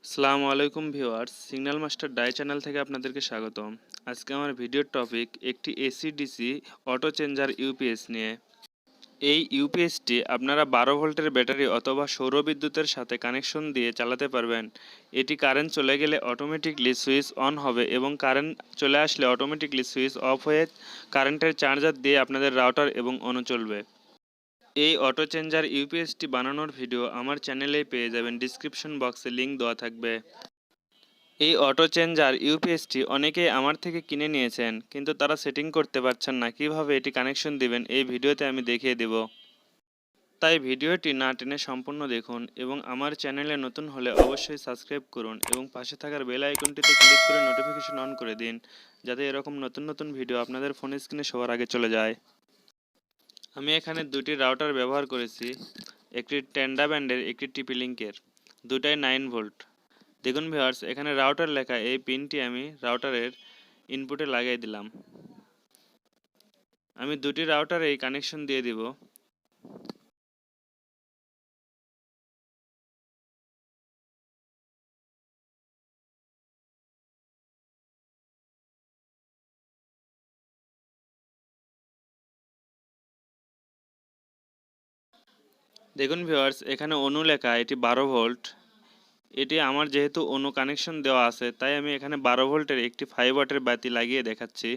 আসসালামু আলাইকুম viewers, signal master die channel থেকে আপনাদেরকে স্বাগতম। আজকে আমার ভিডিওর টপিক একটি AC DC auto changer UPS নিয়ে। এই ইউপিএসটি আপনারা 12 ভোল্টের ব্যাটারি অথবা সৌরবিদ্যুতের সাথে কানেকশন দিয়ে চালাতে পারবেন। এটি কারেন্ট চলে গেলে অটোমেটিকলি সুইচ অন হবে এবং কারেন্ট চলে আসলে অটোমেটিকলি সুইচ অফ হয়ে কারেন্টের চার্জার দিয়ে আপনাদের রাউটার এবং অন্য চলবে। এই অটো চেঞ্জার ইউপিএসটি বানানোর ভিডিও আমার চ্যানেলেই পেয়ে যাবেন, ডিসক্রিপশন বক্সে লিংক দেওয়া থাকবে। এই অটো চেঞ্জার ইউপিএসটি অনেকেই আমার থেকে কিনে নিয়েছেন, কিন্তু তারা সেটিং করতে পারছেন না। কিভাবে এটি কানেকশন দিবেন এই ভিডিওতে আমি দেখিয়ে দেব। তাই ভিডিওটি না টেনে সম্পূর্ণ দেখুন এবং আমার চ্যানেলে নতুন হলে অবশ্যই সাবস্ক্রাইব করুন এবং পাশে থাকার বেল আইকনটিতে ক্লিক করে নোটিফিকেশন অন করে দিন, যাতে এরকম নতুন নতুন ভিডিও আপনাদের ফোন স্ক্রিনে সবার আগে চলে যায়। আমি এখানে দুটি রাউটার ব্যবহার করেছি, একটি টেন্ডা ব্যান্ডের, একটি টিপি লিঙ্কের, দুটাই 9 ভোল্ট। দেখুন ভিউয়ার্স, এখানে রাউটার লেখা এই পিনটি আমি রাউটারের ইনপুটে লাগিয়ে দিলাম। আমি দুটি রাউটারেই কানেকশন দিয়ে দিব। দেখুন ভিউয়ার্স, এখানে অনু লেখা, এটি 12 ভোল্ট। এটি আমার যেহেতু অনু কানেকশন দেওয়া আছে, তাই আমি এখানে 12 ভোল্টের একটি 5 ওয়াটের বাতি লাগিয়ে দেখাচ্ছি।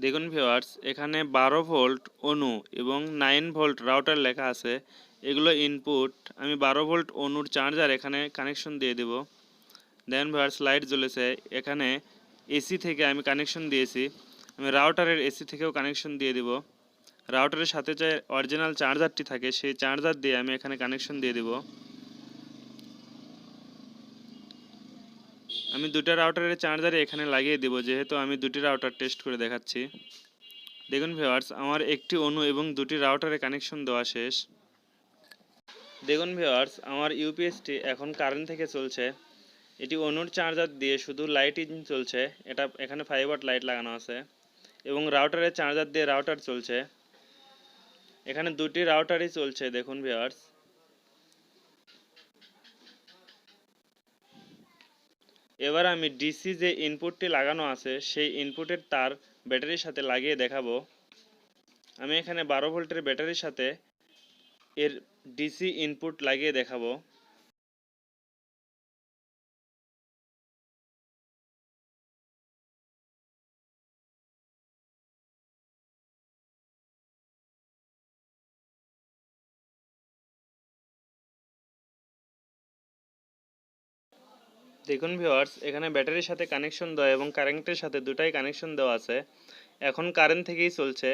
দেখুন ভিউয়ার্স, এখানে 12 ভোল্ট অনু এবং 9 ভোল্ট রাউটার লেখা আছে। এগুলো ইনপুট। আমি 12 ভোল্ট অনুর চার্জার এখানে কানেকশন দিয়ে দেব। দেন ভিউয়ার্স, লাইট জ্বলেছে। এখানে এসি থেকে আমি কানেকশন দিয়েছি। আমি রাউটারের এসি থেকেও কানেকশন দিয়ে দিব। রাউটারের সাথে যে অরিজিনাল চার্জারটি থাকে, সেই চার্জার দিয়ে আমি এখানে কানেকশন দিয়ে দিব। আমি দুটো রাউটারের চার্জারে এখানে লাগিয়ে দিব, যেহেতু আমি দুটি রাউটার টেস্ট করে দেখাচ্ছি। দেখুন ভিউয়ার্স, আমার একটি অনু এবং দুটি রাউটারে কানেকশন দেওয়া শেষ। দেখুন ভিউয়ার্স, আমার ইউপিএসটি এখন কারেন্ট থেকে চলছে। এটি অনুর চার্জার দিয়ে শুধু লাইট ইঞ্জিন চলছে। এটা এখানে 5 ওয়াট লাইট লাগানো আছে এবং রাউটারের চার্জার দিয়ে রাউটার চলছে। এখানে দুটি রাউটারই চলছে। দেখুন ভিউয়ার্স, এবার আমি ডিসি যে ইনপুটটি লাগানো আছে সেই ইনপুটের তার ব্যাটারির সাথে লাগিয়ে দেখাবো। আমি এখানে 12 ভোল্টের ব্যাটারির সাথে এর ডিসি ইনপুট লাগিয়ে দেখাবো। দেখুন ভিউয়ার্স, এখানে ব্যাটারির সাথে কানেকশন দেওয়া এবং কারেন্টের সাথে দুটাই কানেকশন দেওয়া আছে। এখন কারেন্ট থেকেই চলছে।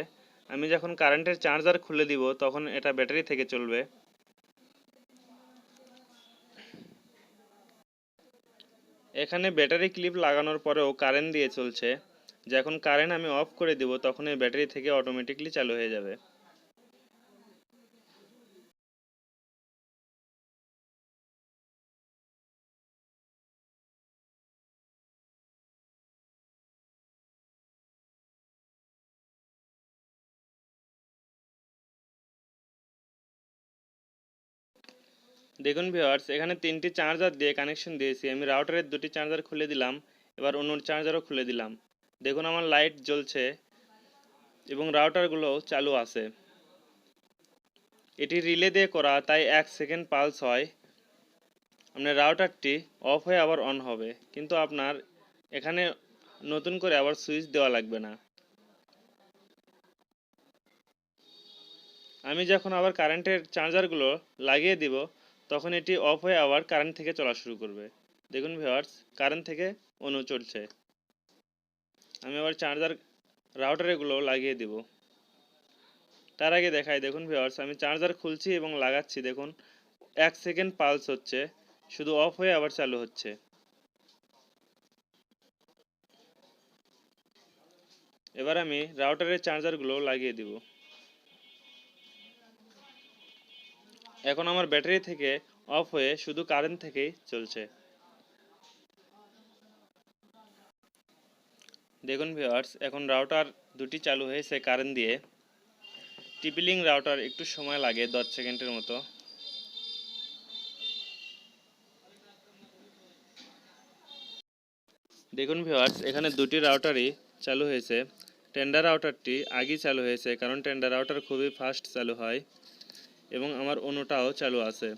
আমি যখন কারেন্টের চার্জার খুলে দিব তখন এটা ব্যাটারি থেকে চলবে। এখানে ব্যাটারি ক্লিপ লাগানোর পরেও কারেন্ট দিয়ে চলছে। যখন কারেন্ট আমি অফ করে দিব তখন এই ব্যাটারি থেকে অটোমেটিকলি চালু হয়ে যাবে। দেখুন ভিউয়ার্স, এখানে তিনটি চার্জার দিয়ে কানেকশন দিয়েছি। আমি রাউটারের দুটি চার্জার খুলে দিলাম, এবার অন্য চার্জারও খুলে দিলাম। দেখুন আমার লাইট জ্বলছে এবং রাউটারগুলো চালু আছে। এটি রিলে দিয়ে করা, তাই 1 সেকেন্ড পালস হয়। আপনার রাউটারটি অফ হয়ে আবার অন হবে, কিন্তু আপনার এখানে নতুন করে আবার সুইচ দেওয়া লাগবে না। আমি যখন আবার কারেন্টের চার্জারগুলো লাগিয়ে দিব তখন এটি অফ হয়ে আবার কারেন্ট থেকে চলা শুরু করবে। দেখুন ভিউয়ার্স, কারেন্ট থেকে অনু চলছে। আমি আবার চার্জার রাউটারেগুলো লাগিয়ে দিব। তার আগে দেখাই, দেখুন ভিউয়ার্স, আমি চার্জার খুলছি এবং লাগাচ্ছি। দেখুন 1 সেকেন্ড পালস হচ্ছে, শুধু অফ হয়ে আবার চালু হচ্ছে। এবার আমি রাউটারের চার্জারগুলো লাগিয়ে দিব। এখন আমার ব্যাটারি থেকে অফ হয়ে শুধু কারেন্ট থেকেই চলছে। দেখুন ভিউয়ার্স, এখন রাউটার দুটি চালু হয়েছে কারেন্ট দিয়ে। টিপি-লিঙ্ক রাউটার একটু সময় লাগে 10 সেকেন্ডের মতো। দেখুন ভিউয়ার্স, এখানে দুটি রাউটারই চালু হয়েছে। টেন্ডার রাউটারটি আগেই চালু হয়েছে, কারণ টেন্ডার রাউটার খুবই ফাস্ট চালু হয়, এবং আমার অন্যটাও চালু আছে।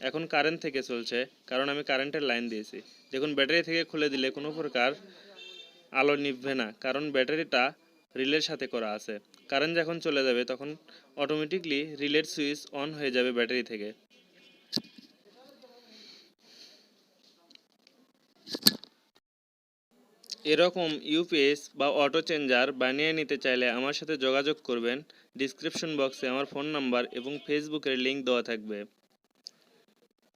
এখন কারেন্ট থেকে চলছে, কারণ আমি কারেন্টের লাইন দিয়েছি। দেখুন, ব্যাটারি থেকে খুলে দিলে কোনো প্রকার আলো নিভবে না, কারণ ব্যাটারিটা রিলের সাথে করা আছে। কারেন্ট যখন চলে যাবে তখন অটোমেটিকলি রিলের সুইচ অন হয়ে যাবে ব্যাটারি থেকে। এরকম ইউপিএস বা অটো চেঞ্জার বানিয়ে নিতে চাইলে আমার সাথে যোগাযোগ করবেন। ডিসক্রিপশন বক্সে আমার ফোন নাম্বার এবং ফেসবুকের লিংক দেওয়া থাকবে।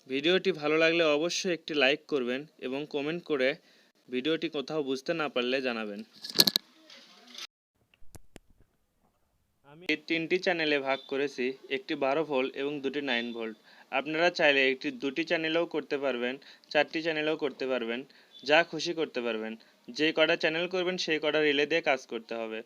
ভিডিওটি ভালো লাগলে অবশ্যই একটি লাইক করবেন এবং কমেন্ট করে ভিডিওটি কোথাও বুঝতে না পারলে জানাবেন। আমি তিনটি চ্যানেলে ভাগ করেছি, একটি 12 ভোল্ট এবং দুটি 9 ভোল্ট। আপনারা চাইলে একটি দুটি চ্যানেলেও করতে পারবেন, চারটি চ্যানেলেও করতে পারবেন, যা খুশি করতে পারবেন। যে কটা চ্যানেল করবেন সেই কটা রিলে দিয়ে কাজ করতে হবে।